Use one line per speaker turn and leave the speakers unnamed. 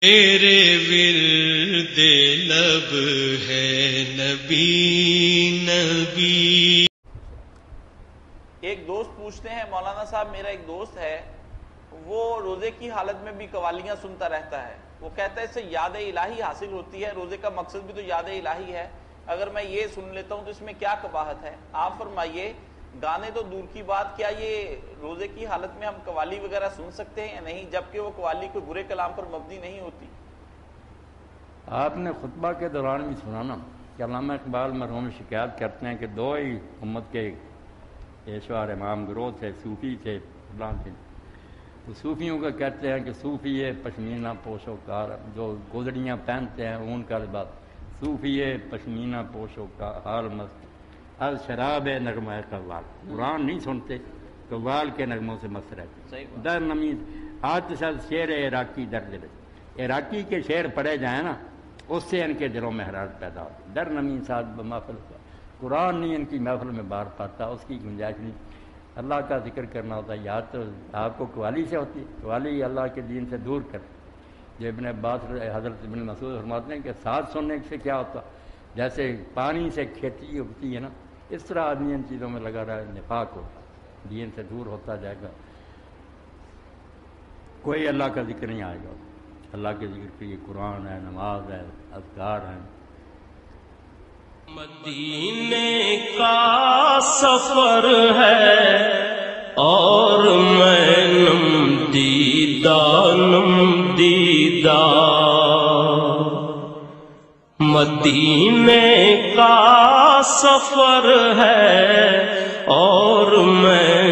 میرے ورد لب ہے نبی نبی۔
ایک دوست پوچھتے ہیں مولانا صاحب میرا ایک دوست ہے وہ روزے کی حالت میں بھی قوالیاں سنتا رہتا ہے، وہ کہتا ہے اس سے یاد الہی حاصل ہوتی ہے، روزے کا مقصد بھی تو یاد الہی ہے، اگر میں یہ سن لیتا ہوں تو اس میں کیا قباحت ہے؟ آپ فرمائیے گانے تو دور کی بات، کیا یہ روزے کی حالت میں ہم قوالی وغیرہ سن سکتے ہیں یا نہیں، جبکہ وہ قوالی کوئی برے کلام پر مبنی نہیں ہوتی؟
آپ نے خطبہ کے دوران بھی سنا نا کہ علامہ اقبال مرحوم شکایت کرتے ہیں کہ دو ہی امت کے پیشوار امام گروہ تھے، صوفی تھے، فلاں تھے، تو صوفیوں کا کہتے ہیں کہ صوفی پشمینہ پوش و کار، جو گودڑیاں پہنتے ہیں اون کا لباس، صوفی پشمینہ پوش و کار مست الشراب نغمہ قوال، قرآن نہیں سنتے، قوال کے نغموں سے مست رہتے۔ در نمیز آج شاید شعر عراقی در دل، عراقی کے شعر پڑھے جائیں نا اس سے ان کے دلوں میں حرارت پیدا ہوتی۔ در نمیز ساتھ بمحفل کا قرآن نہیں ان کی محفل میں بار پاتا، اس کی گنجائش نہیں، اللہ کا ذکر کرنا ہوتا ہے، یاد تو آپ کو قوالی سے ہوتی ہے، قوالی اللہ کے دین سے دور کر۔ جو ابن عباس حضرت ابن مسعود فرماتے ہیں کہ ساتھ سننے سے کیا ہوتا، جیسے پانی سے کھیتی اگتی ہے نا، اس طرح آدمی ان چیزوں میں لگا رہا ہے، نفاق ہوتا، دین سے دور ہوتا جائے گا، کوئی اللہ کا ذکر نہیں آئے گا۔ اللہ کے ذکر کے لیے قرآن ہے، نماز ہے، اذکار ہیں۔
مدینے کا سفر ہے اور میں نم دیدہ مدینے کا سفر ہے اور میں